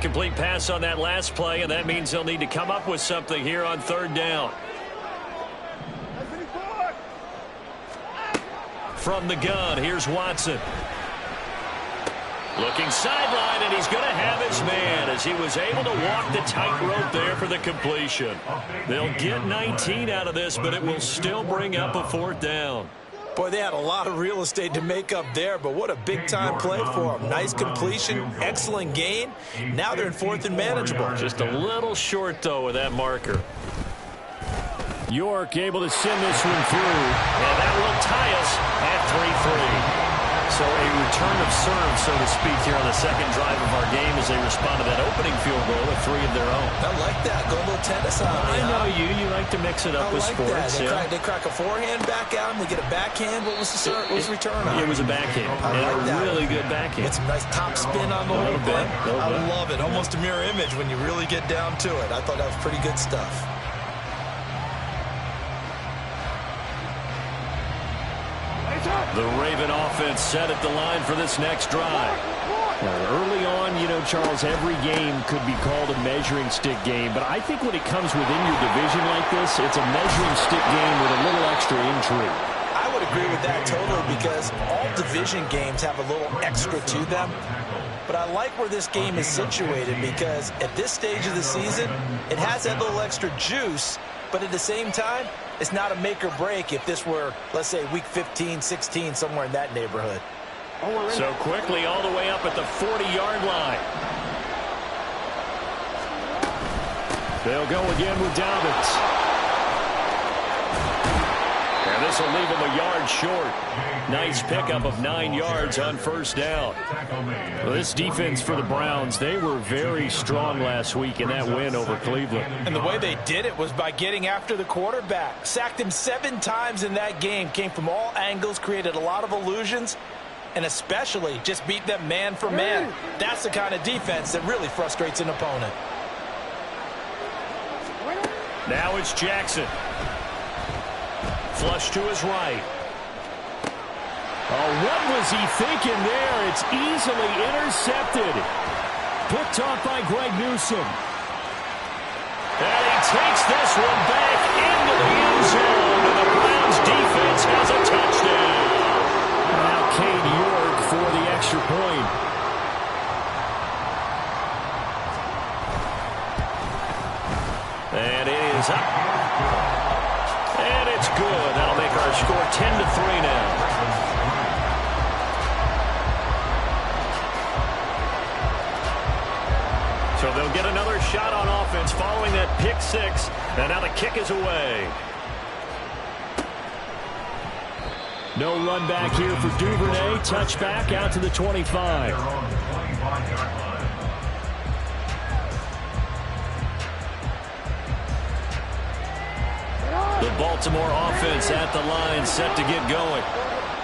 incomplete pass on that last play, and that means they'll need to come up with something here on third down. From the gun, here's Watson. Looking sideline, and he's going to have his man as he was able to walk the tightrope there for the completion. They'll get 19 out of this, but it will still bring up a fourth down. Boy, they had a lot of real estate to make up there, but what a big-time play for them. Nice completion, excellent gain. Now they're in fourth and manageable. Just a little short, though, with that marker. York able to send this one through, and that will tie us at 3-3. So a return of serve, so to speak, here on the second drive of our game as they respond to that opening field goal with 3 of their own. I like that. Go a little tennis on me. I know you like to mix it up with sports. They crack a forehand back out, and they get a backhand. What was the serve? What was the return on? It was a backhand. A really good backhand. It's a nice top spin on the whole thing. I love it. Almost a mirror image when you really get down to it. I thought that was pretty good stuff. The Raven offense set at the line for this next drive. Early on, you know, Charles, every game could be called a measuring stick game. But I think when it comes within your division like this, it's a measuring stick game with a little extra intrigue. I would agree with that totally because all division games have a little extra to them. But I like where this game is situated because at this stage of the season, it has that little extra juice. But at the same time, it's not a make or break if this were, let's say, week 15, 16, somewhere in that neighborhood. So quickly all the way up at the 40-yard line. They'll go again with Dobbins. And this will leave him a yard short. Nice pickup of 9 yards on first down. Well, this defense for the Browns, they were very strong last week in that win over Cleveland. And the way they did it was by getting after the quarterback. Sacked him 7 times in that game. Came from all angles, created a lot of illusions, and especially just beat them man for man. That's the kind of defense that really frustrates an opponent. Now it's Jackson. Flush to his right. Oh, what was he thinking there? It's easily intercepted. Picked off by Greg Newsome. And he takes this one back into the end zone. And the Browns defense has a touchdown. Now Cade York for the extra point. And it is up. And it's good. That'll make our score 10-3 now. So they'll get another shot on offense following that pick six. And now the kick is away. No run back here for Duvernay. Touchback out to the 25. The Baltimore offense at the line, set to get going.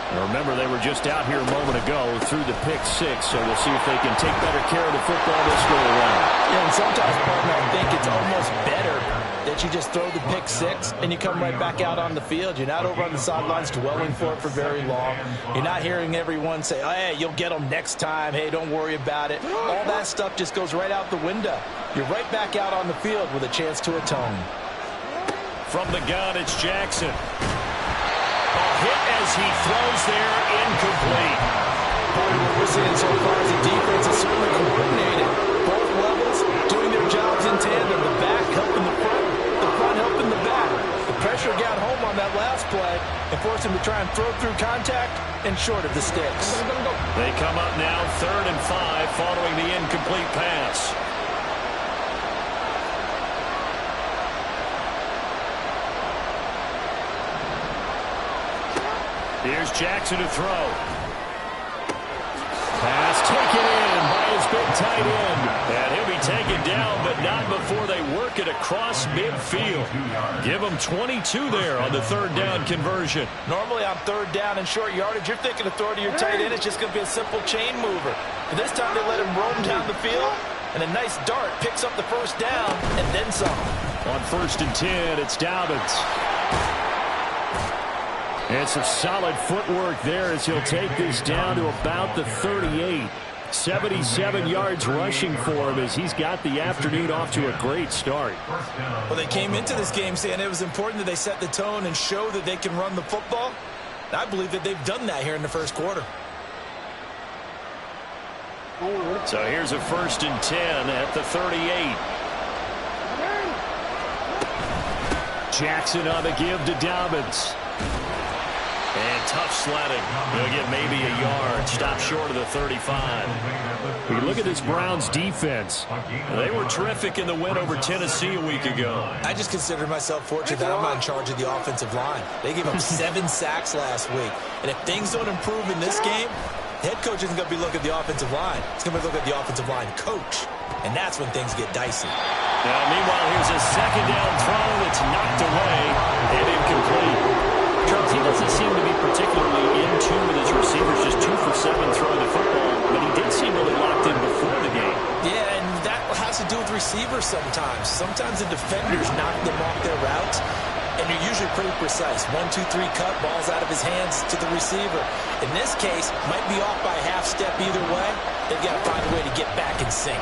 Now remember, they were just out here a moment ago through the pick six, so we'll see if they can take better care of the football this go around. Yeah, and sometimes, partner, I think it's almost better that you just throw the pick six and you come right back out on the field. You're not over on the sidelines dwelling for it for very long. You're not hearing everyone say, oh, hey, you'll get them next time. Hey, don't worry about it. All that stuff just goes right out the window. You're right back out on the field with a chance to atone. From the gun, it's Jackson. A hit as he throws there, incomplete. Part of what we're seeing so far is the defense is certainly coordinated. Both levels doing their jobs in tandem. The back helping the front helping the back. The pressure got home on that last play and forced him to try and throw through contact and short of the sticks. They come up now 3rd and 5 following the incomplete pass. Here's Jackson to throw. Pass taken in by his big tight end. And he'll be taken down, but not before they work it across midfield. Give him 22 there on the 3rd down conversion. Normally on 3rd down and short yardage, you're thinking of throw to your tight end. It's just going to be a simple chain mover. But this time they let him roam down the field, and a nice dart picks up the 1st down and then some. On 1st and 10, it's Dobbins. And some solid footwork there as he'll take this down to about the 38. 77 yards rushing for him as he's got the afternoon off to a great start. Well, they came into this game saying it was important that they set the tone and show that they can run the football. And I believe that they've done that here in the first quarter. So here's a 1st and 10 at the 38. Jackson on the give to Dobbins. And tough sledding. They'll get maybe a yard. Stop short of the 35. We look at this Browns defense. They were terrific in the win over Tennessee a week ago. I just consider myself fortunate that I'm not in charge of the offensive line. They gave up 7 sacks last week. And if things don't improve in this game, the head coach isn't going to be looking at the offensive line. He's going to be looking at the offensive line coach. And that's when things get dicey. Now, meanwhile, here's a 2nd down throw that's knocked away and incomplete. Charles, he doesn't seem to be particularly in tune with his receivers, just 2 for 7 throwing the football, but he did seem really locked in before the game. Yeah, and that has to do with receivers sometimes. Sometimes the defenders knock them off their routes, and you're usually pretty precise. 1, 2, 3 cut, balls out of his hands to the receiver. In this case, might be off by a half step either way. They've got to find a way to get back in sync.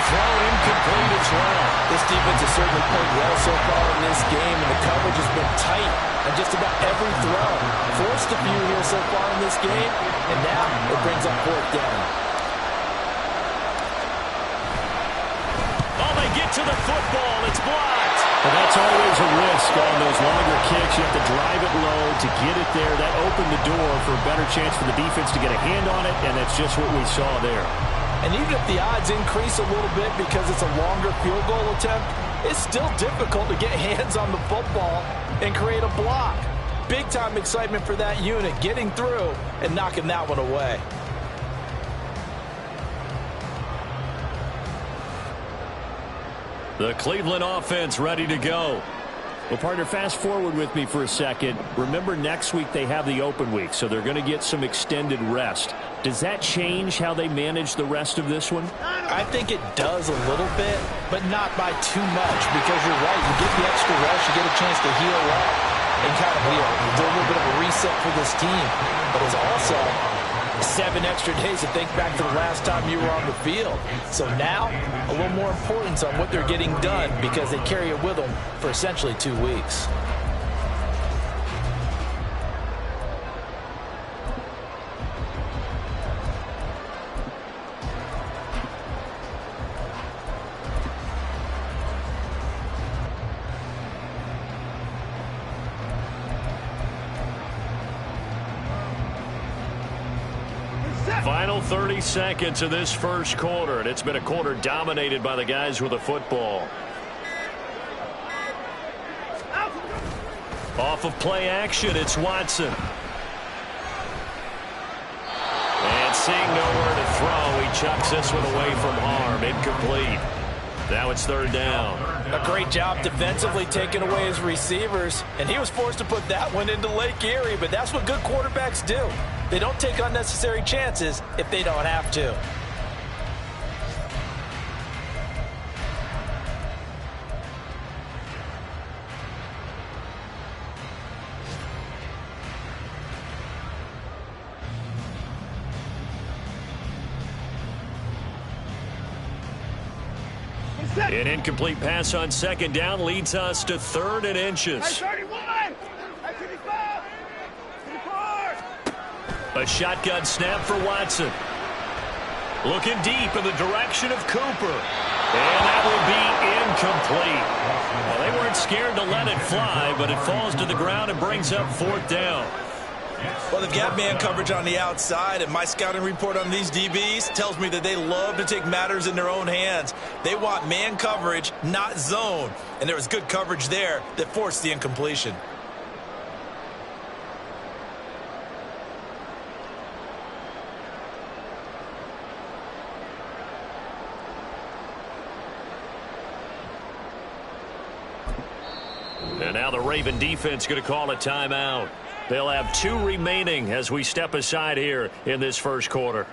Throw incomplete as well. This defense has certainly played well so far in this game, and the coverage has been tight on just about every throw. Forced a few here so far in this game, and now it brings up 4th down. Oh, they get to the football. It's blocked. Well, that's always a risk on those longer kicks. You have to drive it low to get it there. That opened the door for a better chance for the defense to get a hand on it, and that's just what we saw there. And even if the odds increase a little bit because it's a longer field goal attempt, it's still difficult to get hands on the football and create a block. Big-time excitement for that unit, getting through and knocking that one away. The Cleveland offense ready to go. Well, partner, fast forward with me for a second. Remember, next week they have the open week, so they're going to get some extended rest. Does that change how they manage the rest of this one? I think it does a little bit, but not by too much, because you're right. You get the extra rest, you get a chance to heal up and kind of do a little bit of a reset for this team. But it's also 7 extra days to think back to the last time you were on the field. So now, a little more importance on what they're getting done because they carry it with them for essentially 2 weeks. Final 30 seconds of this first quarter, and it's been a quarter dominated by the guys with the football. Off of play action, it's Watson. And seeing nowhere to throw, he chucks this one away from harm. Incomplete. Now it's 3rd down. A great job defensively taking away his receivers, and he was forced to put that one into Lake Erie, but that's what good quarterbacks do. They don't take unnecessary chances if they don't have to. An incomplete pass on 2nd down leads us to 3rd and inches. A shotgun snap for Watson. Looking deep in the direction of Cooper. And that will be incomplete. Well, they weren't scared to let it fly, but it falls to the ground and brings up 4th down. Well, they've got man coverage on the outside, and my scouting report on these DBs tells me that they love to take matters in their own hands. They want man coverage, not zone. And there was good coverage there that forced the incompletion. And now the Raven defense going to call a timeout. They'll have 2 remaining as we step aside here in this first quarter.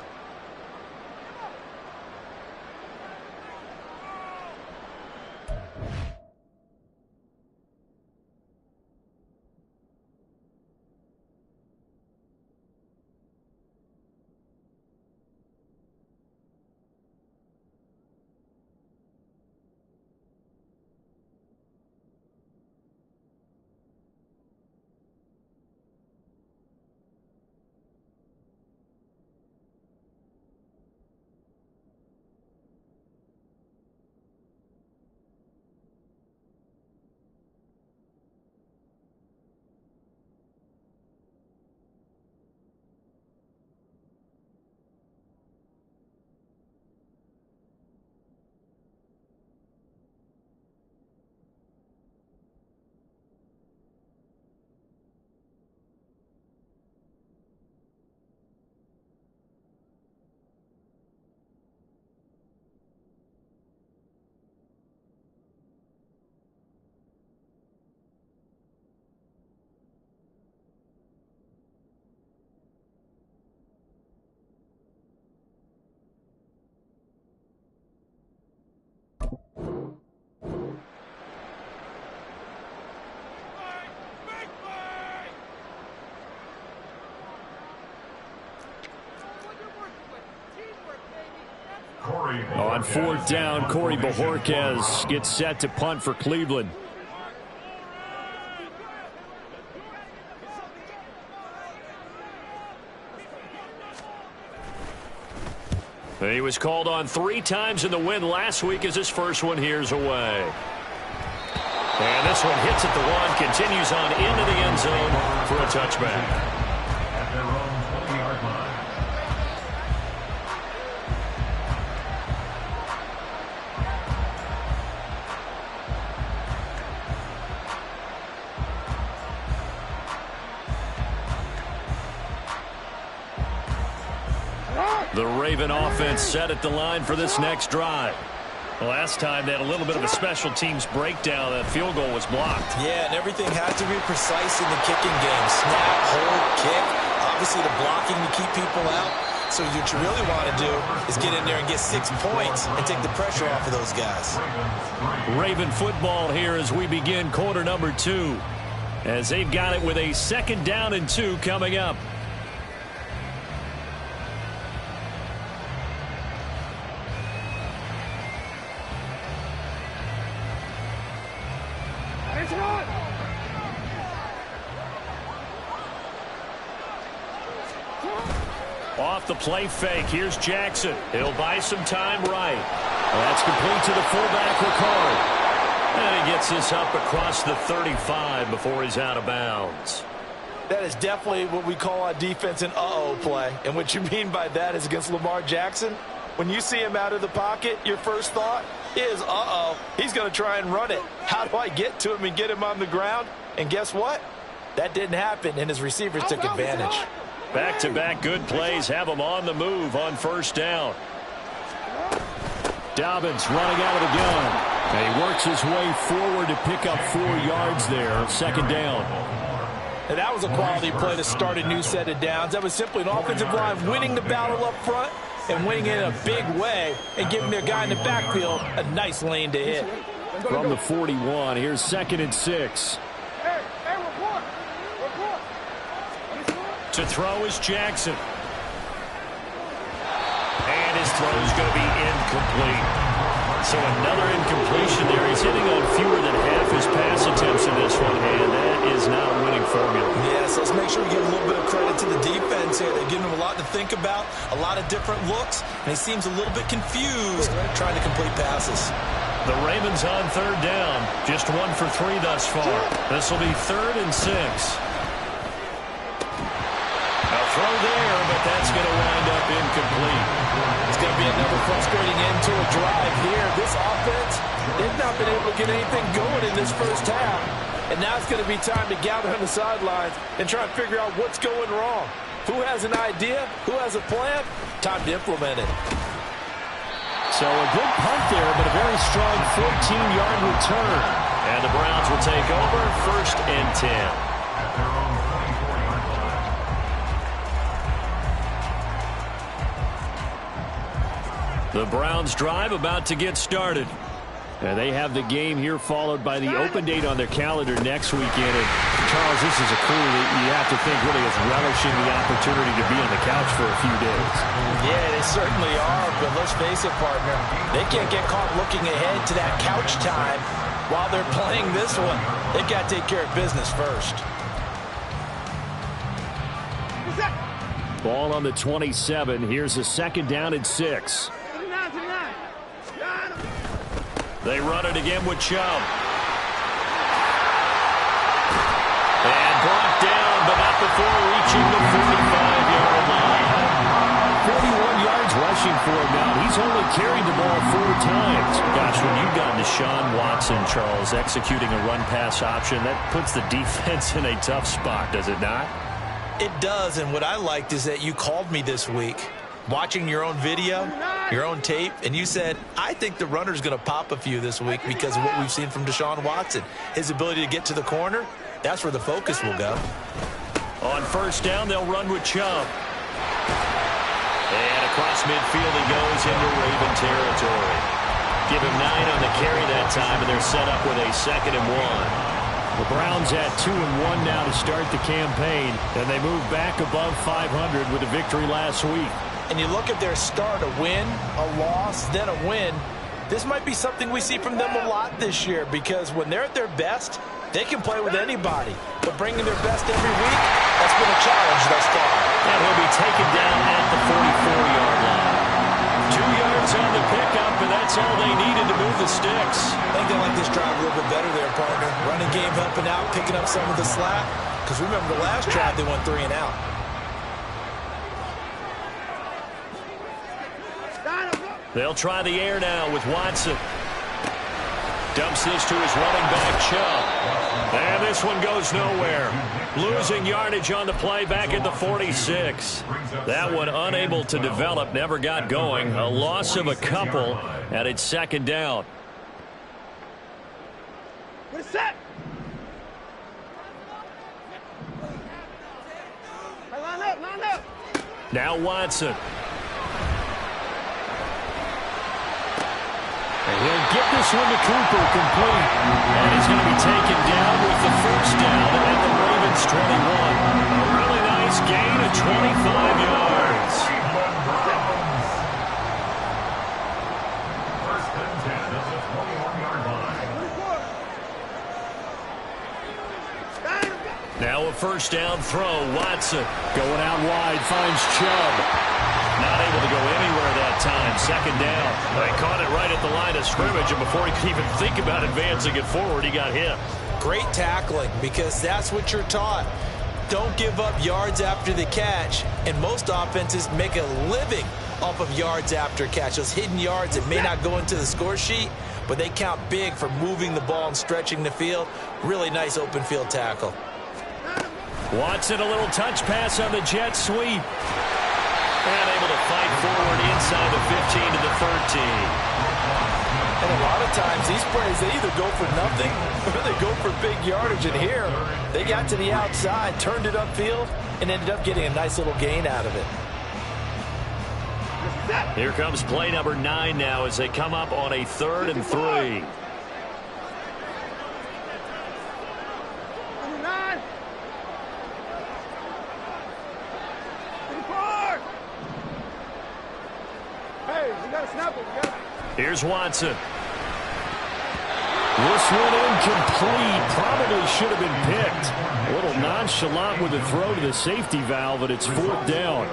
On fourth down, Corey Bojorquez gets set to punt for Cleveland. He was called on 3 times in the win last week as his first one here's away. And this one hits at the 1, continues on into the end zone for a touchback. At their own 20-yard line. The Raven offense set at the line for this next drive. The last time they had a little bit of a special teams breakdown. That field goal was blocked. Yeah, and everything has to be precise in the kicking game. Snap, hold, kick. Obviously the blocking to keep people out. So what you really want to do is get in there and get 6 points and take the pressure off of those guys. Raven football here as we begin quarter number 2. As they've got it with a 2nd down and 2 coming up. Off the play fake, here's Jackson. He'll buy some time right. That's complete to the fullback, Ricard. And he gets this up across the 35 before he's out of bounds. That is definitely what we call on defense an uh-oh play. And what you mean by that is against Lamar Jackson, when you see him out of the pocket, your first thought is, uh-oh, he's going to try and run it. How do I get to him and get him on the ground? And guess what? That didn't happen, and his receivers took advantage. Back-to-back good plays have him on the move on first down. Dobbins running out of the gun. And he works his way forward to pick up 4 yards there, 2nd down. And that was a quality play to start a new set of downs. That was simply an offensive line winning the battle up front and winning it in a big way and giving their guy in the backfield a nice lane to hit. From the 41, here's 2nd and 6. To throw is Jackson. And his throw is going to be incomplete. So another incompletion there. He's hitting on fewer than half his pass attempts in this one, and that is not a winning formula. Yes, let's make sure we give a little bit of credit to the defense here. They're giving him a lot to think about, a lot of different looks, and he seems a little bit confused trying to complete passes. The Ravens on 3rd down. Just 1 for 3 thus far. This will be 3rd and 6. Throw there, but that's going to wind up incomplete. It's going to be another frustrating end to a drive here. This offense, they've not been able to get anything going in this first half. And now it's going to be time to gather on the sidelines and try and figure out what's going wrong. Who has an idea? Who has a plan? Time to implement it. So a good punt there, but a very strong 14-yard return. And the Browns will take over 1st and 10. The Browns drive about to get started. And they have the game here followed by the open date on their calendar next weekend. And Charles, this is a crew that you have to think really is relishing the opportunity to be on the couch for a few days. Yeah, they certainly are, but let's face it, partner. They can't get caught looking ahead to that couch time while they're playing this one. They've got to take care of business first. Ball on the 27. Here's a 2nd down and 6. They run it again with Chubb. And brought down, but not before reaching the 45-yard line. 41 yards rushing for him now. He's only carried the ball 4 times. Gosh, when you've got Deshaun Watson, Charles, executing a run-pass option, that puts the defense in a tough spot, does it not? It does, and what I liked is that you called me this week, watching your own video, your own tape, and you said, I think the runner's going to pop a few this week because of what we've seen from Deshaun Watson. His ability to get to the corner, that's where the focus will go. On first down, they'll run with Chubb. And across midfield he goes into Raven territory. Give him 9 on the carry that time, and they're set up with a 2nd and 1. The Browns at 2-1 now to start the campaign, and they move back above 500 with a victory last week. and you look at their start, a win, a loss, then a win, this might be something we see from them a lot this year, because when they're at their best, they can play with anybody. But bringing their best every week, that's been a challenge thus far. And he'll be taken down at the 44-yard line. 2 yards on the pickup, and that's all they needed to move the sticks. I think they like this drive a little bit better there, partner. Running game helping out, picking up some of the slack. Because remember, the last drive, they went 3 and out. They'll try the air now with Watson. Dumps this to his running back, Chubb. And this one goes nowhere. Losing yardage on the play back at the 46. That one unable to develop, never got going. A loss of a couple, and it's second down. We're set. Hey, line up. Now Watson. And he'll get this one to Cooper, complete. And he's going to be taken down with the first down at the Ravens 21. A really nice gain of 25 yards. First and 10 at the 21-yard line. Now a first down throw. Watson going out wide, finds Chubb. Not able to go anywhere that time. Second down. They caught it right at the line of scrimmage, and before he could even think about advancing it forward, he got hit. Great tackling, because that's what you're taught. Don't give up yards after the catch, and most offenses make a living off of yards after catch. Those hidden yards that may not go into the score sheet, but they count big for moving the ball and stretching the field. Really nice open field tackle. Watson, a little touch pass on the jet sweep. And able to fight forward inside the 15 to the 13. And a lot of times, these plays, they either go for nothing or they go for big yardage. And here, they got to the outside, turned it upfield, and ended up getting a nice little gain out of it. Here comes play number 9 now as they come up on a 3rd and 3. Here's Watson. This one incomplete. Probably should have been picked. A little nonchalant with the throw to the safety valve, but it's 4th down.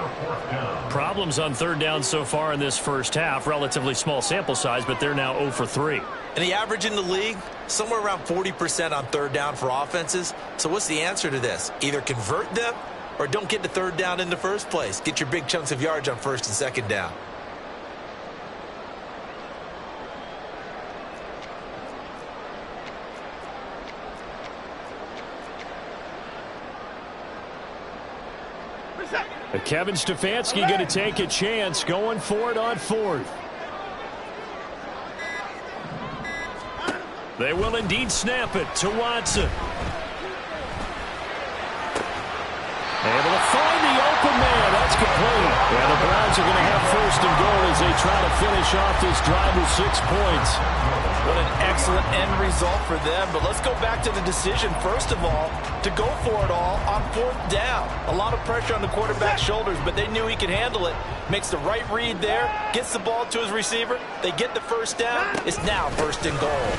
Problems on 3rd down so far in this first half. Relatively small sample size, but they're now 0 for 3. And the average in the league, somewhere around 40% on 3rd down for offenses. So what's the answer to this? Either convert them or don't get to 3rd down in the first place. Get your big chunks of yards on 1st and 2nd down. Kevin Stefanski going to take a chance, going for it on 4th. They will indeed snap it to Watson. Able to find the open man. That's complete. And the Browns are going to have 1st and goal as they try to finish off this drive with 6 points. What an excellent end result for them. But let's go back to the decision, first of all, to go for it all on 4th down. A lot of pressure on the quarterback's shoulders, but they knew he could handle it. Makes the right read there, gets the ball to his receiver. They get the 1st down. It's now 1st and goal.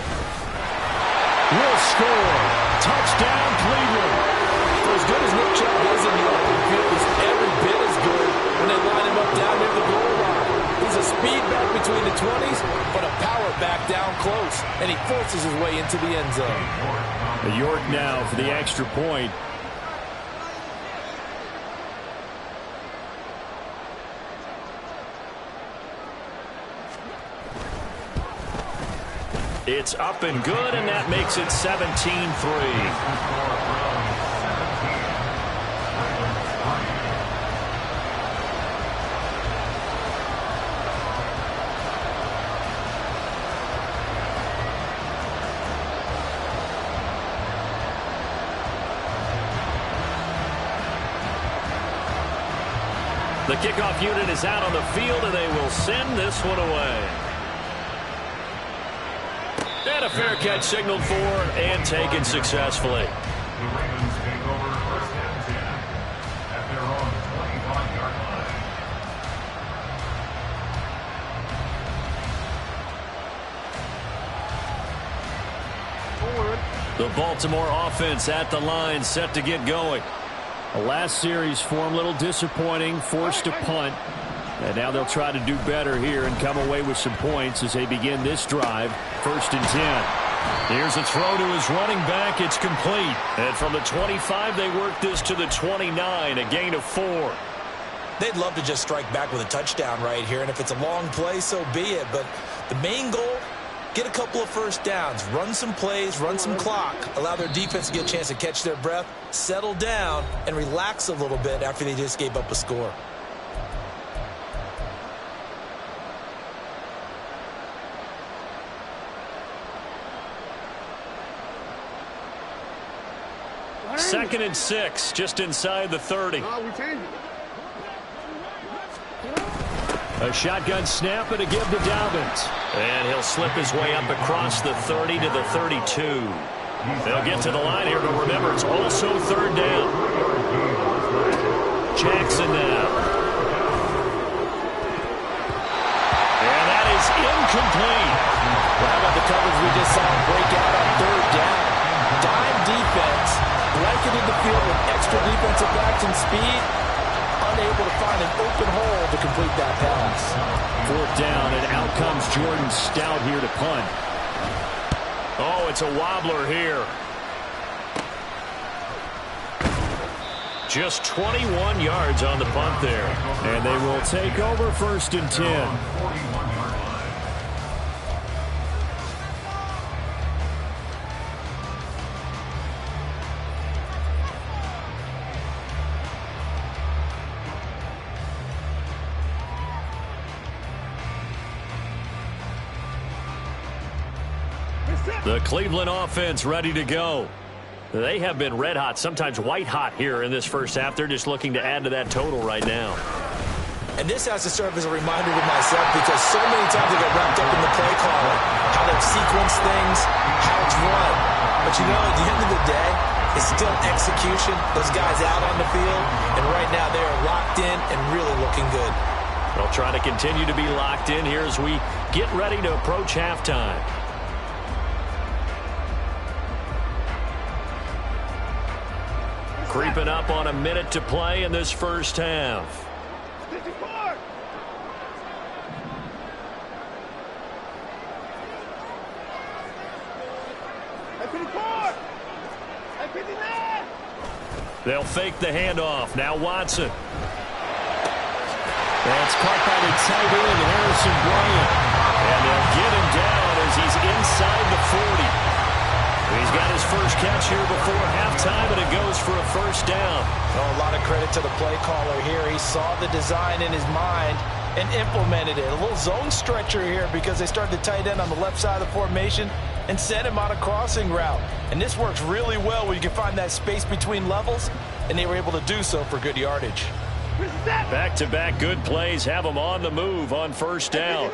Will score. Touchdown, Cleveland. For as good as Nick Chubb is in the open field, he's every bit as good when they line him up down near the goal line. He's a speed back between the 20s, but a power back down close, and he forces his way into the end zone. York now for the extra point. It's up and good, and that makes it 17-3. The kickoff unit is out on the field, and they will send this one away. And a fair catch signaled for and taken successfully. The Ravens take over 1st and 10 at their own 25-yard line. The Baltimore offense at the line, set to get going. The last series form a little disappointing, forced a punt. And now they'll try to do better here and come away with some points as they begin this drive. 1st and 10. Here's a throw to his running back. It's complete. And from the 25, they work this to the 29, a gain of 4. They'd love to just strike back with a touchdown right here, and if it's a long play, so be it. But the main goal, get a couple of first downs, run some plays, run some clock, allow their defense to get a chance to catch their breath, settle down, and relax a little bit after they just gave up a score. Second and 6, just inside the 30. No, we changed it. A shotgun snap and a give to Dobbins. And he'll slip his way up across the 30 to the 32. They'll get to the line here, but remember, it's also 3rd down. Jackson now. And that is incomplete. How about the coverage we just saw break out on 3rd down? Dime defense, blanketed the field with extra defensive backs and speed. Unable to find an open hole to complete that pass. 4th down, and out comes Jordan Stout here to punt. Oh, it's a wobbler here. Just 21 yards on the punt there. And they will take over 1st and 10. The Cleveland offense ready to go. They have been red hot, sometimes white hot here in this first half. They're just looking to add to that total right now. And this has to serve as a reminder to myself because so many times I get wrapped up in the play calling, how they've sequenced things, how it's run. But you know, at the end of the day, it's still execution. Those guys out on the field, and right now they are locked in and really looking good. They'll try to continue to be locked in here as we get ready to approach halftime. Creeping up on a minute to play in this first half. 54. At 54. At 59. They'll fake the handoff. Now Watson. That's caught by the tight end, Harrison Bryant. And they'll get him down as he's inside the 40. He's got his first catch here before halftime, and it goes for a 1st down. Oh, a lot of credit to the play caller here. He saw the design in his mind and implemented it. A little zone stretcher here because they started the tight end on the left side of the formation and sent him on a crossing route. And this works really well when you can find that space between levels, and they were able to do so for good yardage. Back-to-back good plays have them on the move on 1st down.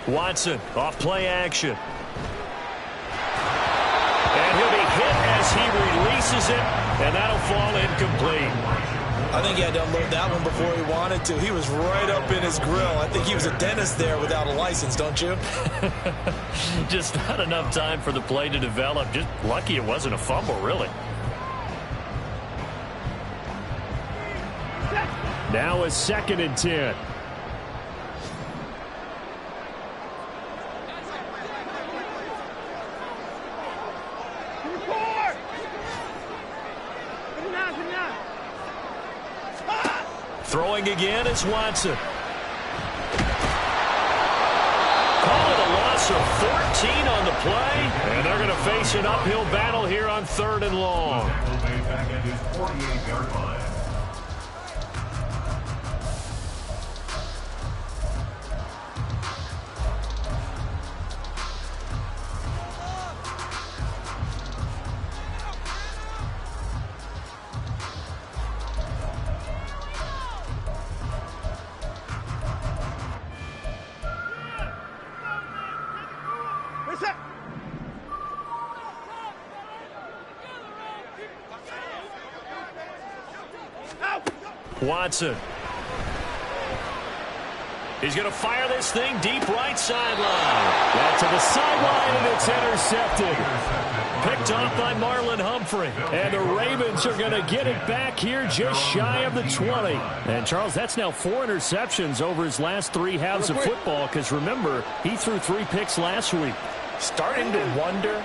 Watson off play action. And he'll be hit as he releases it, and that'll fall incomplete. I think he had to unload that one before he wanted to. He was right up in his grill. I think he was a dentist there without a license, don't you? Just not enough time for the play to develop. Just lucky it wasn't a fumble, really. Now a 2nd and 10. Throwing again is Watson. Call it a loss of 14 on the play, and they're going to face an uphill battle here on 3rd and long. Back at his 48-yard line. Watson. He's going to fire this thing deep right sideline. Back to the sideline, and it's intercepted. Picked off by Marlon Humphrey. And the Ravens are going to get it back here just shy of the 20. And, Charles, that's now 4 interceptions over his last 3 halves of football because, remember, he threw 3 picks last week. Starting to wonder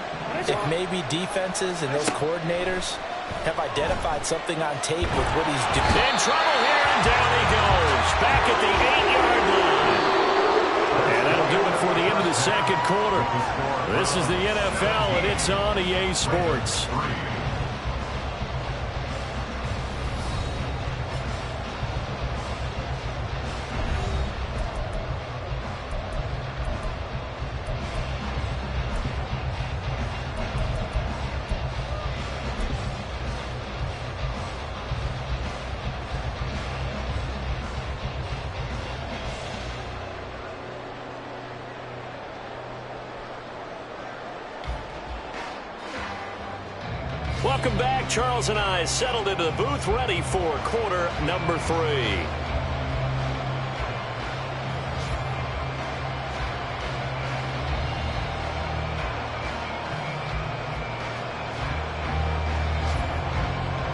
if maybe defenses and those coordinators have identified something on tape with what he's doing. In trouble here, and down he goes. Back at the 8-yard line. And that'll do it for the end of the second quarter. This is the NFL, and it's on EA Sports. Welcome back. Charles and I settled into the booth, ready for quarter number 3.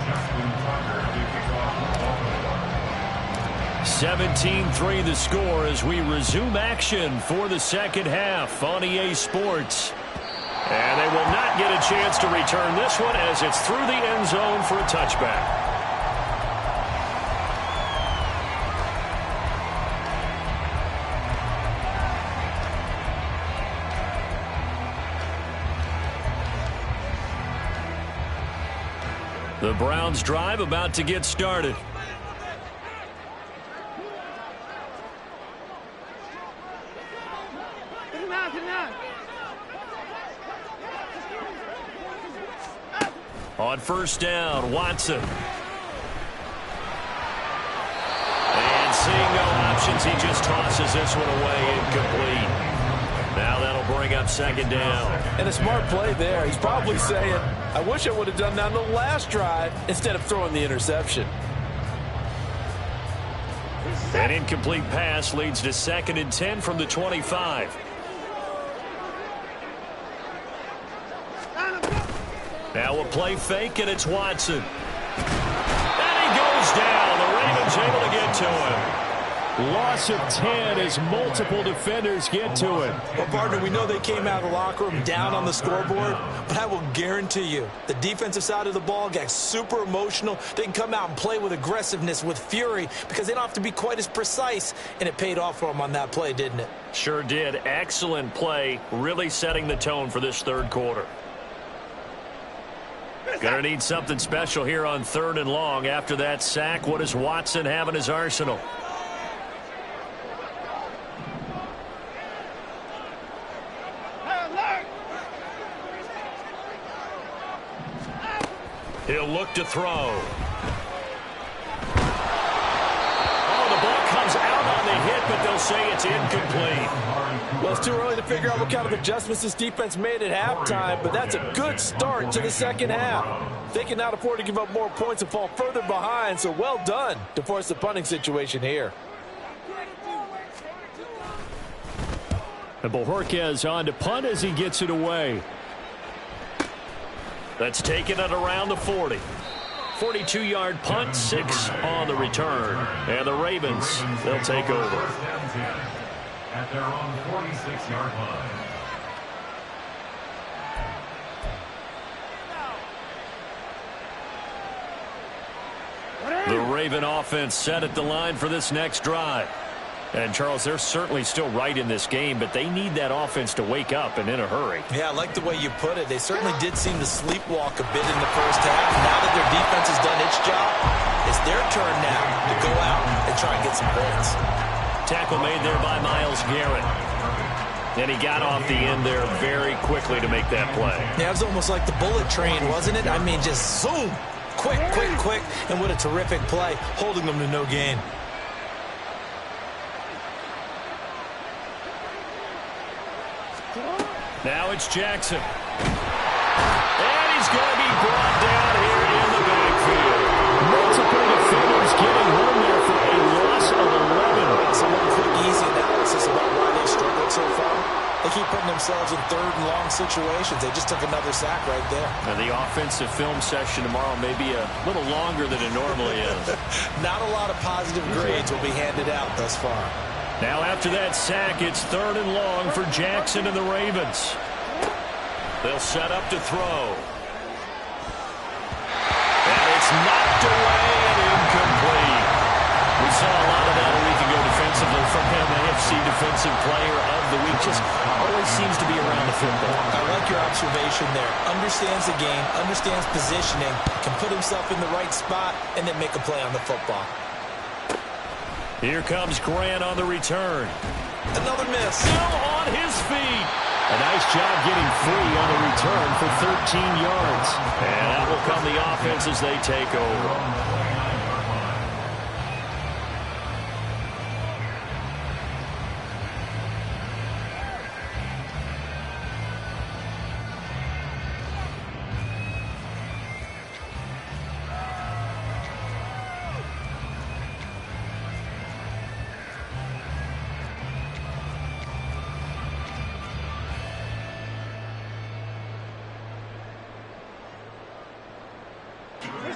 Justin Tucker to kick off. 17-3 the score as we resume action for the second half on EA Sports. And they will not get a chance to return this one as it's through the end zone for a touchback. The Browns drive about to get started. On first down, Watson. And seeing no options, he just tosses this one away, incomplete. Now that'll bring up second down. And a smart play there. He's probably saying, I wish I would have done that on the last drive instead of throwing the interception. An incomplete pass leads to 2nd and 10 from the 25. Now a play fake, and it's Watson. And he goes down. The Ravens able to get to him. Loss of 10 as multiple defenders get to him. Well, partner, we know they came out of the locker room down on the scoreboard, but I will guarantee you the defensive side of the ball got super emotional. They can come out and play with aggressiveness, with fury, because they don't have to be quite as precise, and it paid off for them on that play, didn't it? Sure did. Excellent play, really setting the tone for this third quarter. Gonna need something special here on 3rd and long. After that sack, what does Watson have in his arsenal? He'll look to throw. Oh, the ball comes out on the hit, but they'll say it's incomplete. Well, it's too early to figure out what kind of adjustments this defense made at halftime, but that's a good start to the second half. They can now afford to give up more points and fall further behind, so well done to force the punting situation here. And Bojorquez on to punt as he gets it away. That's taken it around the 40. 42-yard punt, 6 on the return. And the Ravens, they'll take over. At their own 46-yard line. The Raven offense set at the line for this next drive. And, Charles, they're certainly still right in this game, but they need that offense to wake up and in a hurry. Yeah, I like the way you put it. They certainly did seem to sleepwalk a bit in the first half. Now that their defense has done its job, it's their turn now to go out and try and get some points. Tackle made there by Myles Garrett. And he got off the end there very quickly to make that play. Yeah, it was almost like the bullet train, wasn't it? I mean, just zoom. Quick, quick, quick. And what a terrific play, holding them to no gain. Now it's Jackson. And he's going to be brought down here in the backfield. Multiple defenders getting home there for a loss of 11. Someone quick, easy. themselves in third and long situations. They just took another sack right there. And the offensive film session tomorrow may be a little longer than it normally is. Not a lot of positive grades will be handed out thus far. Now after that sack, it's 3rd and long for Jackson and the Ravens. They'll set up to throw. And it's knocked away and incomplete. We saw a lot of that a week ago defensively from him. AFC Defensive Player of the Week. Just always seems to be around the football. I like your observation there. Understands the game, understands positioning, can put himself in the right spot, and then make a play on the football. Here comes Grant on the return. Another miss. Still on his feet. A nice job getting free on the return for 13 yards. And that will come the offense as they take over.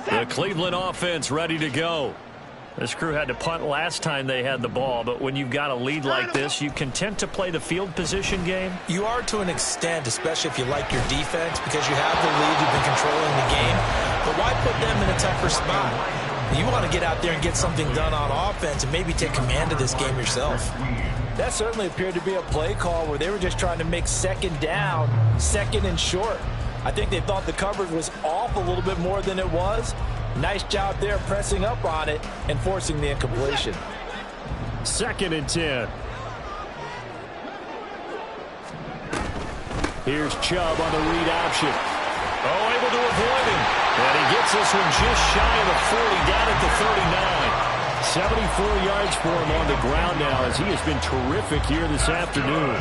The Cleveland offense ready to go. This crew had to punt last time they had the ball, but when you've got a lead like this, you content to play the field position game? You are to an extent, especially if you like your defense, because you have the lead, you've been controlling the game. But why put them in a tougher spot? You want to get out there and get something done on offense and maybe take command of this game yourself. That certainly appeared to be a play call where they were just trying to make second down, second and short. I think they thought the coverage was off a little bit more than it was. Nice job there pressing up on it and forcing the incompletion. 2nd and 10. Here's Chubb on the read option. Oh, able to avoid him. And he gets this one just shy of the 40, down at the 39. 74 yards for him on the ground now as he has been terrific here this afternoon.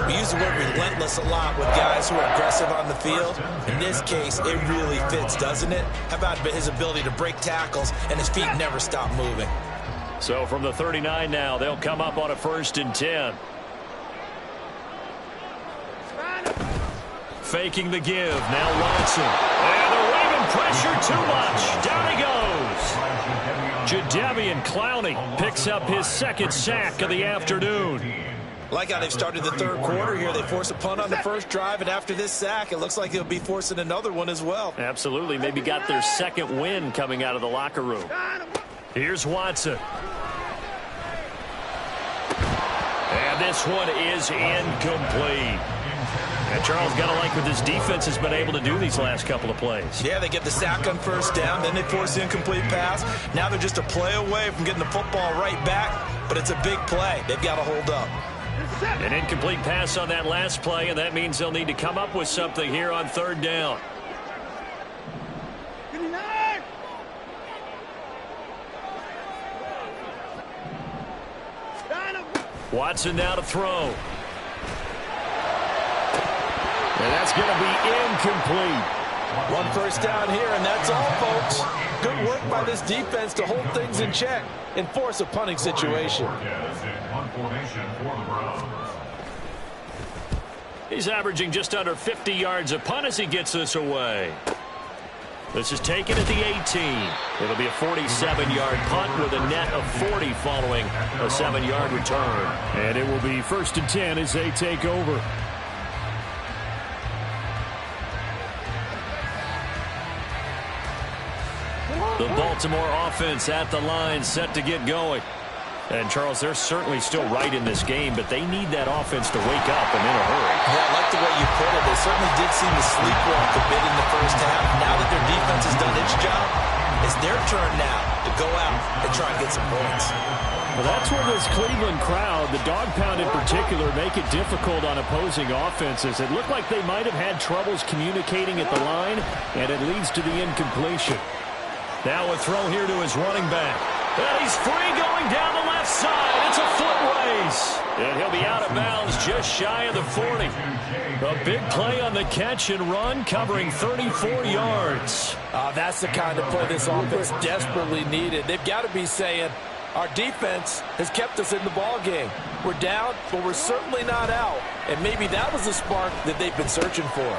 We use the word relentless a lot with guys who are aggressive on the field. In this case, it really fits, doesn't it? How about his ability to break tackles and his feet never stop moving? So from the 39 now, they'll come up on a 1st and 10. Faking the give. Now Watson. And they're waving pressure too much. Down he goes. Jadeveon Clowney picks up his 2nd sack of the afternoon. Like how they've started the 3rd quarter here. They force a punt on the first drive, and after this sack, it looks like they'll be forcing another one as well. Absolutely. Maybe got their 2nd win coming out of the locker room. Here's Watson. And this one is incomplete. And Charles, got to like what this defense has been able to do these last couple of plays. Yeah, they get the sack on 1st down, then they force the incomplete pass. Now they're just a play away from getting the football right back, but it's a big play. They've got to hold up. An incomplete pass on that last play, and that means they'll need to come up with something here on 3rd down. Watson now to throw. And that's going to be incomplete. 1 first down here, and that's all, folks. Good work by this defense to hold things in check and force a punting situation. He's averaging just under 50 yards a punt as he gets this away. This is taken at the 18. It'll be a 47-yard punt with a net of 40 following a 7-yard return. And it will be 1st and 10 as they take over. The Baltimore offense at the line, set to get going. And, Charles, they're certainly still right in this game, but they need that offense to wake up and in a hurry. Yeah, I like the way you put it. They certainly did seem to sleepwalk a bit in the first half. Now that their defense has done its job, it's their turn now to go out and try and get some points. Well, that's where this Cleveland crowd, the dog pound in particular, make it difficult on opposing offenses. It looked like they might have had troubles communicating at the line, and it leads to the incompletion. Now a throw here to his running back. And he's free going down the left side. It's a foot race. And he'll be out of bounds just shy of the 40. A big play on the catch and run, covering 34 yards. That's the kind of play this offense desperately needed. They've got to be saying, our defense has kept us in the ball game. We're down, but we're certainly not out. and maybe that was the spark that they've been searching for.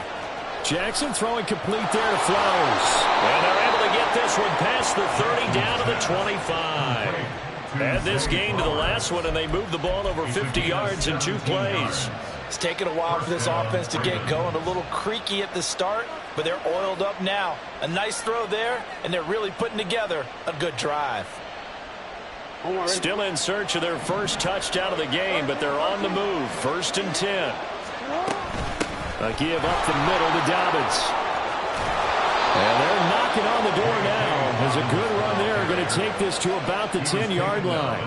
Jackson throwing complete there to Flowers. And they're able to get this one past the 30 down to the 25. Add this game to the last one, and they moved the ball over 50 yards in 2 plays. It's taken a while for this offense to get going. A little creaky at the start, but they're oiled up now. A nice throw there, and they're really putting together a good drive. Still in search of their first touchdown of the game, but they're on the move. 1st and 10. A give up the middle to Dobbins. And they're knocking on the door now. There's a good run there. Going to take this to about the 10-yard line.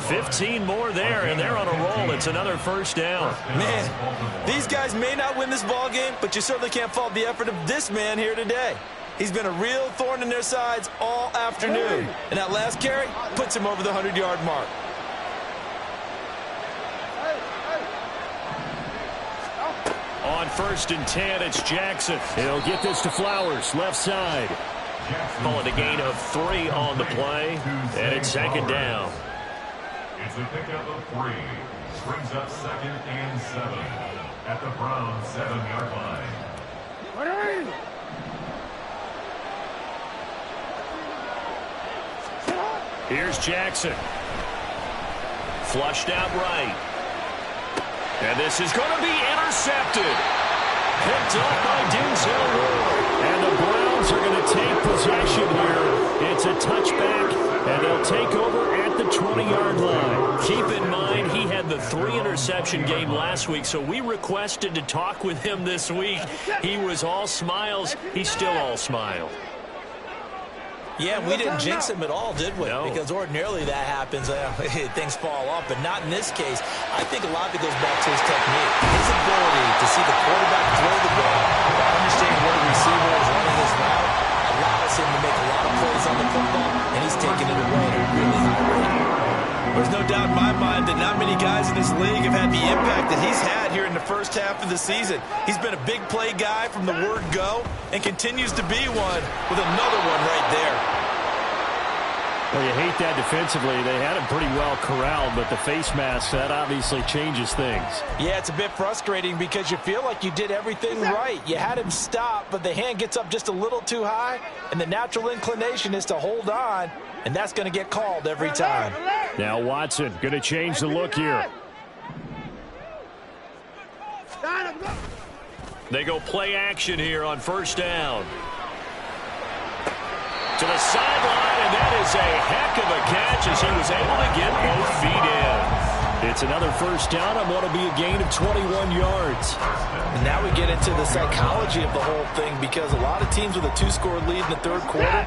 15 more there, and they're on a roll. It's another first down. Man, these guys may not win this ball game, but you certainly can't fault the effort of this man here today. He's been a real thorn in their sides all afternoon. And that last carry puts him over the 100-yard mark. On 1st and 10, it's Jackson. He'll get this to Flowers, left side. Calling a gain of 3 on the play, and it's 2nd down. It's a pickup of 3. Brings up 2nd and 7 at the Browns' 7-yard line. Here's Jackson. Flushed out right. And this is going to be intercepted. Picked up by Denzel Ward. And the Browns are going to take possession here. It's a touchback, and they'll take over at the 20-yard line. Keep in mind, he had the 3-interception game last week, so we requested to talk with him this week. He was all smiles. He's still all smile. Yeah, we didn't jinx him at all, did we? No. Because ordinarily that happens. Things fall off, but not in this case. I think a lot of it goes back to his technique. His ability to see the quarterback throw the ball, to understand where the receiver is running his route, allows him to make a lot of plays on the football, and he's taking it away at a really high rate. There's no doubt in my mind that not many guys in this league have had the impact that he's had here in the first half of the season. He's been a big play guy from the word go and continues to be one with another one right there. Well, you hate that defensively. They had him pretty well corralled, but the face mask, that obviously changes things. Yeah, it's a bit frustrating because you feel like you did everything right. You had him stop, but the hand gets up just a little too high, and the natural inclination is to hold on, and that's going to get called every time. Now Watson going to change the look here. They go play action here on 1st down. To the sideline, and that is a heck of a catch as he was able to get both feet in. It's another 1st down on what will be a gain of 21 yards. And now we get into the psychology of the whole thing because a lot of teams with a 2-score lead in the 3rd quarter,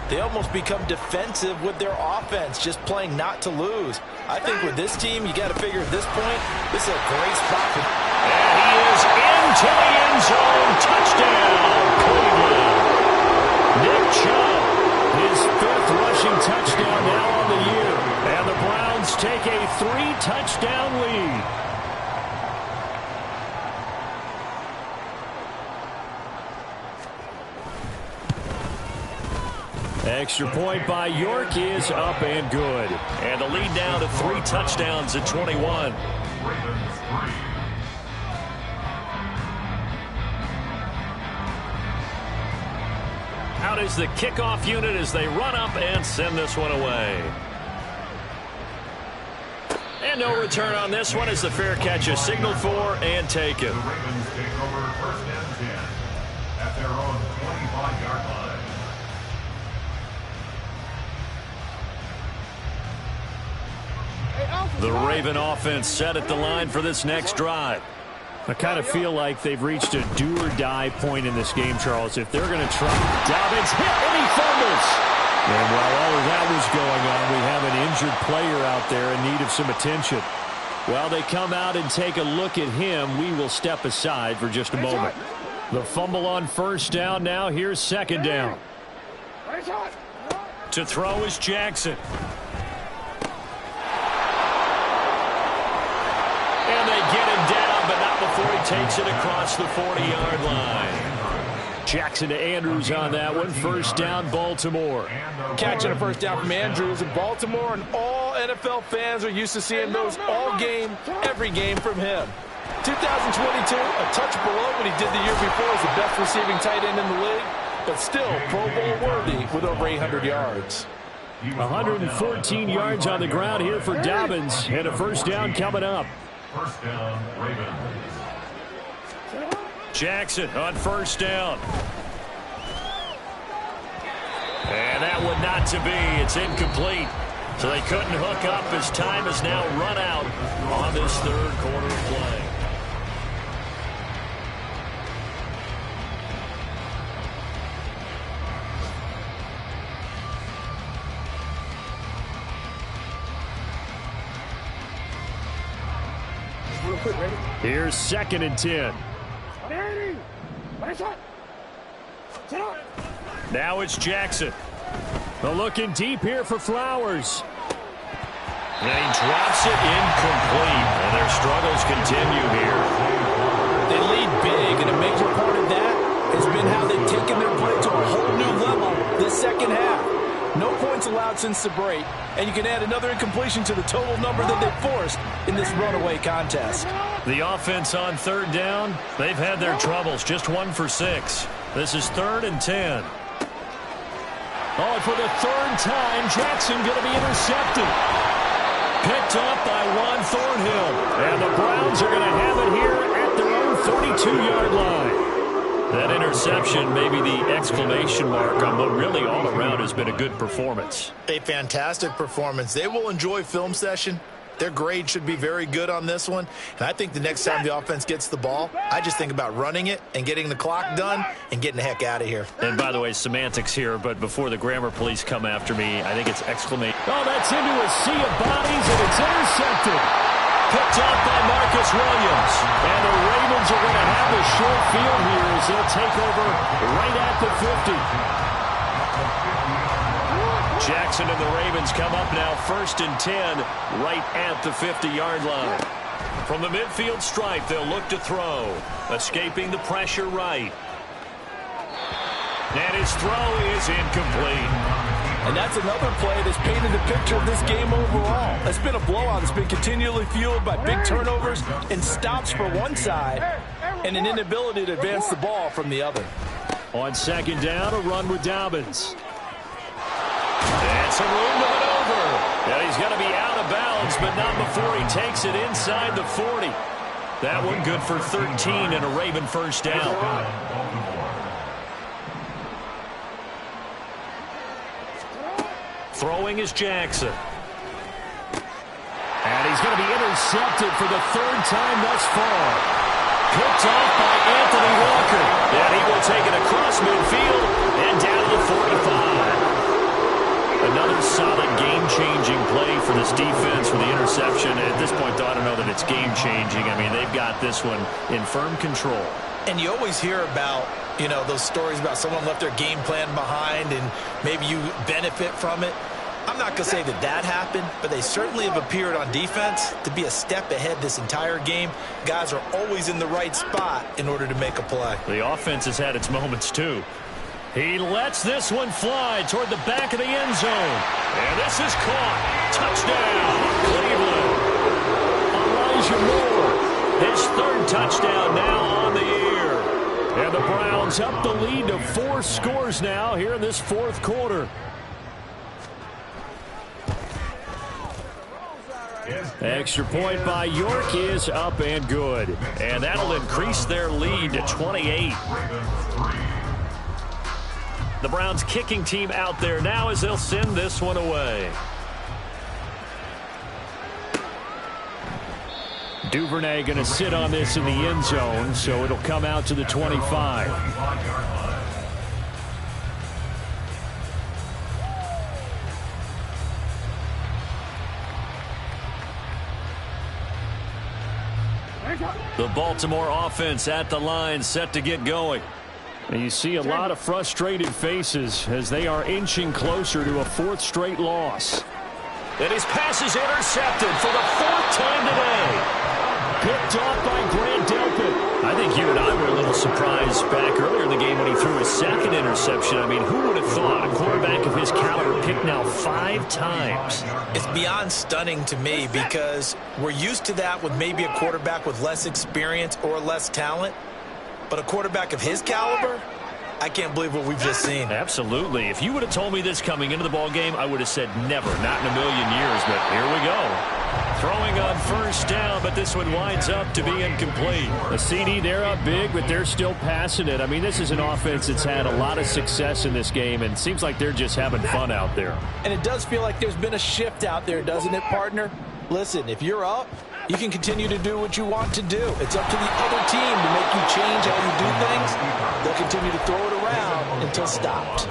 they almost become defensive with their offense, just playing not to lose. I think with this team, you got to figure at this point, this is a great spot for. And he is into the end zone. Touchdown, Cleveland. Nick Chubb, his 5th rushing touchdown now on the year. And the Browns take a 3-touchdown lead. Extra point by York is up and good. And the lead now to 3 touchdowns at 21. Ravens 3. Out is the kickoff unit as they run up and send this one away. And no return on this one as the fair catch is signaled for and taken. The Ravens take over 1st and 10 at their own 25-yard line. The Raven offense set at the line for this next drive. I kind of feel like they've reached a do-or-die point in this game, Charles. If they're going to try, Dobbins hit and he fumbles. And while all of that was going on, we have an injured player out there in need of some attention. While they come out and take a look at him, we will step aside for just a moment. The fumble on 1st down now. Here's 2nd down. To throw is Jackson. And they get him down, but not before he takes it across the 40-yard line. Jackson to Andrews on that one. 1st down, Baltimore. Catching a 1st down from Andrews in Baltimore, and all NFL fans are used to seeing those all game, every game from him. 2022, a touch below what he did the year before as the best receiving tight end in the league, but still Pro Bowl worthy with over 800 yards. 114 yards on the ground here for Dobbins, and a first down coming up. First down, Ravens. Jackson on first down. And that one not to be. It's incomplete. So they couldn't hook up as time has now run out on this third quarter of play. Real quick, ready? Here's 2nd and 10. Ready? Ready, shot. Sit up. Now it's Jackson. They're looking deep here for Flowers. And he drops it incomplete. And their struggles continue here. They lead big, and a major part of that has been how they've taken their play to a whole new level this second half. No points allowed since the break, and you can add another incompletion to the total number that they forced in this runaway contest. The offense on third down, they've had their troubles. Just 1 for 6. This is 3rd and 10. Oh, and for the 3rd time, Jackson going to be intercepted. Picked up by Juan Thornhill. And the Browns are going to have it here at their own 42-yard line. That interception may be the exclamation mark on what really all around has been a good performance. A fantastic performance. They will enjoy film session. Their grade should be very good on this one. And I think the next time the offense gets the ball, I just think about running it and getting the clock done and getting the heck out of here. And by the way, semantics here, but before the grammar police come after me, I think it's exclamation. Oh, that's into a sea of bodies, and it's intercepted. Picked up by Marcus Williams. And the Ravens are going to have a short field here as they'll take over right at the 50. Jackson and the Ravens come up now 1st and 10 right at the 50-yard line. From the midfield stripe, they'll look to throw. Escaping the pressure right. And his throw is incomplete. And that's another play that's painted the picture of this game overall. It's been a blowout. It's been continually fueled by big turnovers and stops for one side and an inability to advance the ball from the other. On 2nd down, a run with Dobbins. And some room to maneuver. And he's going to be out of bounds, but not before he takes it inside the 40. That one good for 13 and a Raven first down. Throwing is Jackson. And he's going to be intercepted for the 3rd time thus far. Picked off by Anthony Walker. And he will take it across midfield and down to the 45. Another solid game-changing play for this defense for the interception. At this point, though, I don't know that it's game-changing. I mean, they've got this one in firm control. And you always hear about, you know, those stories about someone left their game plan behind and maybe you benefit from it. I'm not going to say that that happened, but they certainly have appeared on defense to be a step ahead this entire game. Guys are always in the right spot in order to make a play. The offense has had its moments, too. He lets this one fly toward the back of the end zone. And this is caught. Touchdown, Cleveland. Elijah Moore, his 3rd touchdown now on the year. And the Browns up the lead to 4 scores now here in this 4th quarter. Extra point by York is up and good. And that'll increase their lead to 28. The Browns kicking team out there now as they'll send this one away. Duvernay going to sit on this in the end zone, so it'll come out to the 25. The Baltimore offense at the line, set to get going. And you see a lot of frustrated faces as they are inching closer to a 4th straight loss. And his pass is intercepted for the 4th time today. Picked off by Grant Delpit. I think you and I were a little surprised back earlier in the game when he threw his 2nd interception. I mean, who would have thought a quarterback of his caliber picked now 5 times. It's beyond stunning to me because we're used to that with maybe a quarterback with less experience or less talent. But a quarterback of his caliber, I can't believe what we've just seen. Absolutely. If you would have told me this coming into the ball game, I would have said never, not in a million years. But here we go. Throwing on first down, but this one winds up to be incomplete. A CD, they're up big, but they're still passing it. I mean, this is an offense that's had a lot of success in this game, and it seems like they're just having fun out there. And it does feel like there's been a shift out there, doesn't it, partner? Listen, if you're up, you can continue to do what you want to do. It's up to the other team to make you change how you do things. They'll continue to throw it around until stopped.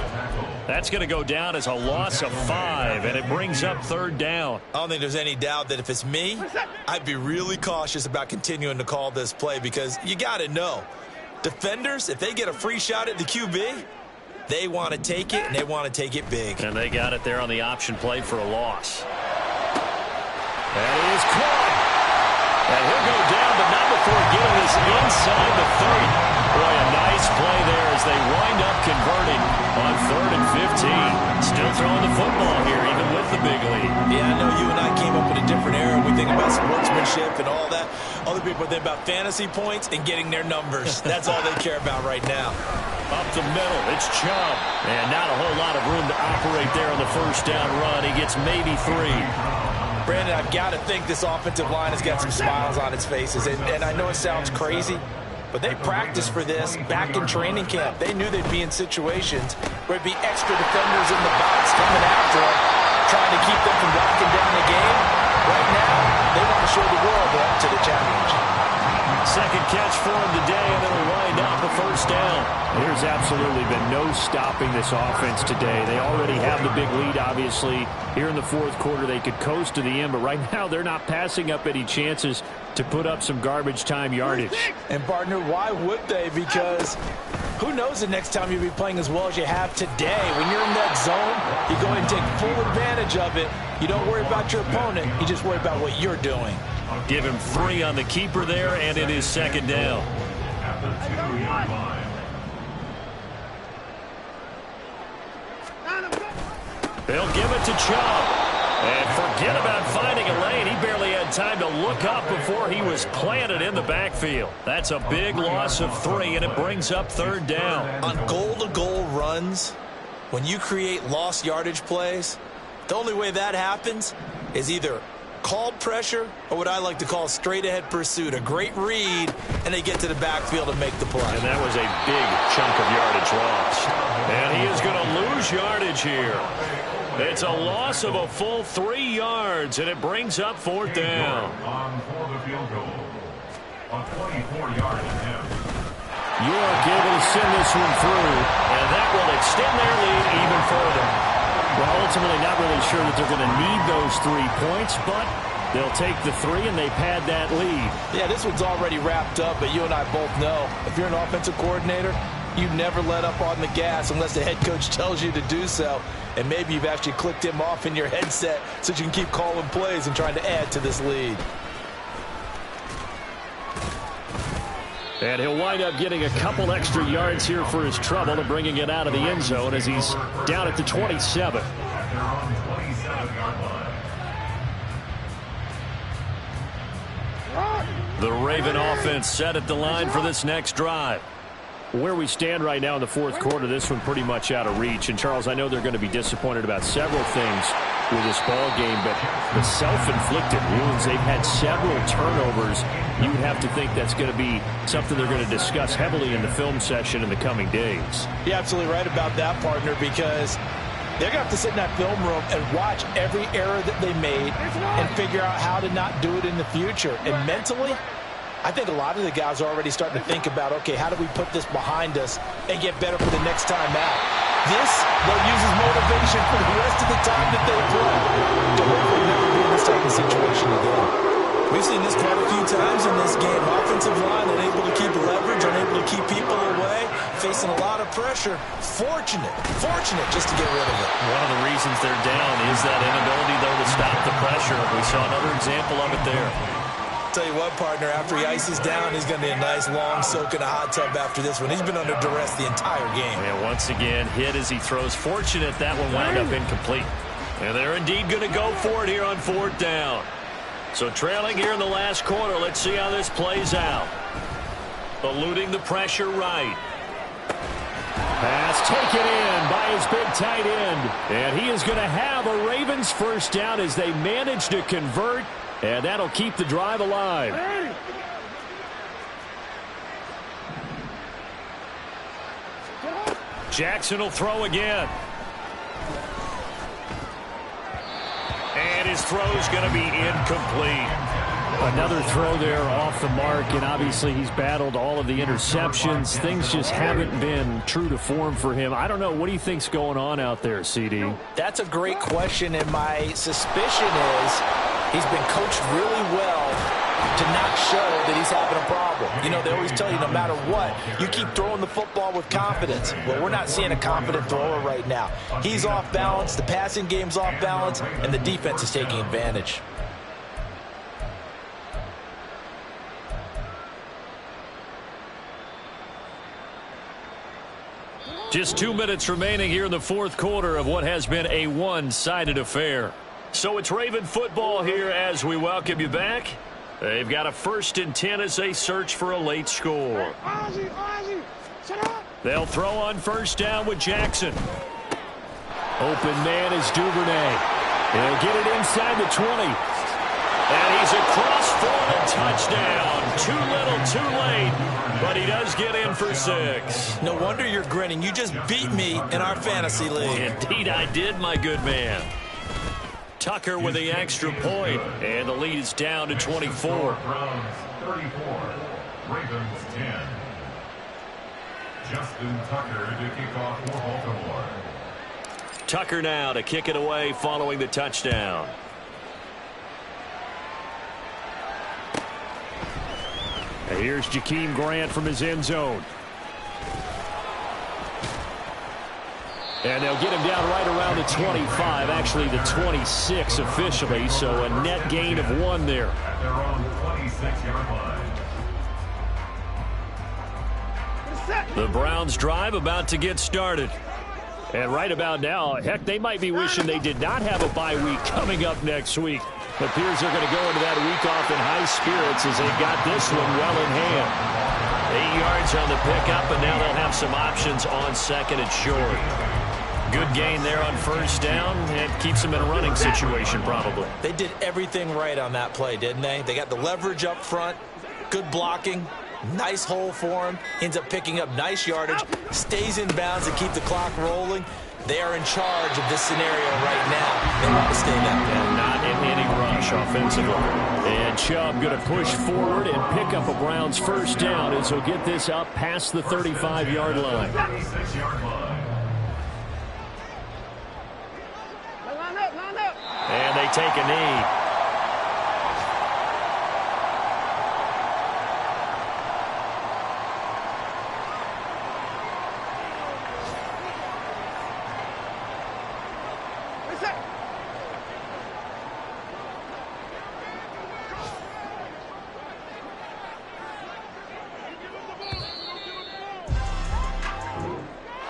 That's going to go down as a loss of 5, and it brings up third down. I don't think there's any doubt that if it's me, I'd be really cautious about continuing to call this play because you got to know, defenders, if they get a free shot at the QB, they want to take it, and they want to take it big. And they got it there on the option play for a loss. That is caught. And he'll go down, but not before getting this inside the 30. Boy, a nice play there as they wind up converting on 3rd and 15. Still throwing the football here, even with the big lead. Yeah, I know you and I came up in a different era. We think about sportsmanship and all that. Other people think about fantasy points and getting their numbers. That's all they care about right now. Up the middle, it's Chubb. And not a whole lot of room to operate there on the first down run. He gets maybe 3. Brandon, I've got to think this offensive line has got some smiles on its faces. And I know it sounds crazy, but they practiced for this back in training camp. They knew they'd be in situations where it'd be extra defenders in the box coming after them, trying to keep them from locking down the game. Right now, they want to show the world they're up to the challenge. Second catch for him today, and it'll wind up a first down. There's absolutely been no stopping this offense today. They already have the big lead, obviously. Here in the fourth quarter, they could coast to the end, but right now they're not passing up any chances to put up some garbage time yardage. And, partner, why would they? Because who knows the next time you'll be playing as well as you have today. When you're in that zone, you go ahead and take full advantage of it. You don't worry about your opponent. You just worry about what you're doing. Give him 3 on the keeper there, and it is second down. At the 2-yard line. They'll give it to Chubb. And forget about finding a lane. He barely had time to look up before he was planted in the backfield. That's a big loss of 3, and it brings up third down. On goal-to-goal runs, when you create lost yardage plays, the only way that happens is either called pressure or what I like to call straight-ahead pursuit. A great read, and they get to the backfield and make the play. And that was a big chunk of yardage lost. And he is going to lose yardage here. It's a loss of a full 3 yards, and it brings up fourth down. On for the field goal. A 24-yard attempt. York able to send this one through, and that will extend their lead even further. Well, ultimately not really sure that they're going to need those 3 points, but they'll take the 3 and they pad that lead. Yeah, this one's already wrapped up, but you and I both know if you're an offensive coordinator, you never let up on the gas unless the head coach tells you to do so. And maybe you've actually clicked him off in your headset so you can keep calling plays and trying to add to this lead. And he'll wind up getting a couple extra yards here for his trouble and bringing it out of the end zone as he's down at the 27. At their own 27-yard line. The Raven offense set at the line for this next drive. Where we stand right now in the fourth quarter, this one pretty much out of reach. And, Charles, I know they're going to be disappointed about several things with this ball game, but the self-inflicted wounds, they've had several turnovers. You would have to think that's going to be something they're going to discuss heavily in the film session in the coming days. You're absolutely right about that, partner, because they're going to have to sit in that film room and watch every error that they made and figure out how to not do it in the future. And mentally, I think a lot of the guys are already starting to think about, okay, how do we put this behind us and get better for the next time out? This, they'll use as motivation for the rest of the time that they play to hopefully never be in this type of situation again. We've seen this quite a few times in this game. Offensive line unable to keep leverage, unable to keep people away, facing a lot of pressure. Fortunate just to get rid of it. One of the reasons they're down is that inability, though, to stop the pressure. We saw another example of it there. Tell you what, partner, after he ices down, he's going to need a nice long soak in a hot tub after this one. He's been under duress the entire game. And once again, hit as he throws. Fortunate that one wound up incomplete. And they're indeed going to go for it here on 4th down. So trailing here in the last quarter. Let's see how this plays out. Eluding the pressure right. Pass taken in by his big tight end. And he is going to have a Ravens first down as they manage to convert. And that'll keep the drive alive. Jackson will throw again. And his throw's going to be incomplete. Another throw there off the mark, and obviously he's battled all of the interceptions. Things just haven't been true to form for him. I don't know. What do you think's going on out there, CD? That's a great question, and my suspicion is he's been coached really well to not show that he's having a problem. You know, they always tell you no matter what, you keep throwing the football with confidence. Well, we're not seeing a confident thrower right now. He's off balance, the passing game's off balance, and the defense is taking advantage. Just 2 minutes remaining here in the 4th quarter of what has been a one-sided affair. So it's Raven football here as we welcome you back. They've got a 1st and 10 as they search for a late score. They'll throw on 1st down with Jackson. Open man is Duvernay. He'll get it inside the 20. And he's across for a touchdown. Too little, too late. But he does get in for 6. No wonder you're grinning. You just beat me in our fantasy league. Indeed I did, my good man. Tucker with the extra point, and the lead is down to 24. Browns 34, Ravens 10. Justin Tucker to kick off for Baltimore. Tucker now to kick it away following the touchdown. And here's Jakeem Grant from his end zone. And they'll get him down right around the 25, actually the 26 officially, so a net gain of 1 there. At their own 26-yard line. The Browns drive about to get started. And right about now, heck, they might be wishing they did not have a bye week coming up next week. It appears they're going to go into that week off in high spirits as they've got this one well in hand. 8 yards on the pickup, and now they'll have some options on 2nd and short. Good gain there on 1st down. It keeps them in a running situation probably. They did everything right on that play, didn't they? They got the leverage up front, good blocking, nice hole for him, ends up picking up nice yardage, stays in bounds to keep the clock rolling. They are in charge of this scenario right now. They want to stay that way. And not in any rush offensively. And Chubb going to push forward and pick up a Browns first down as he'll get this up past the 35-yard line. 36-yard line. And they take a knee.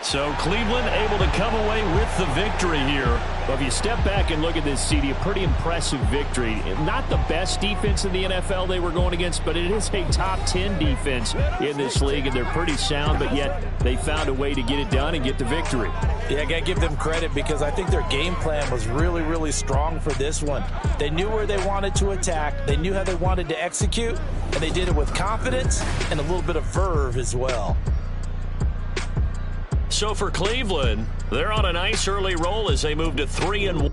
So Cleveland able to come away with the victory here. But if you step back and look at this, CD, a pretty impressive victory. Not the best defense in the NFL they were going against, but it is a top 10 defense in this league, and they're pretty sound, but yet they found a way to get it done and get the victory. Yeah, I got to give them credit because I think their game plan was really, really strong for this one. They knew where they wanted to attack. They knew how they wanted to execute, and they did it with confidence and a little bit of verve as well. So for Cleveland, they're on a nice early roll as they move to 3-1.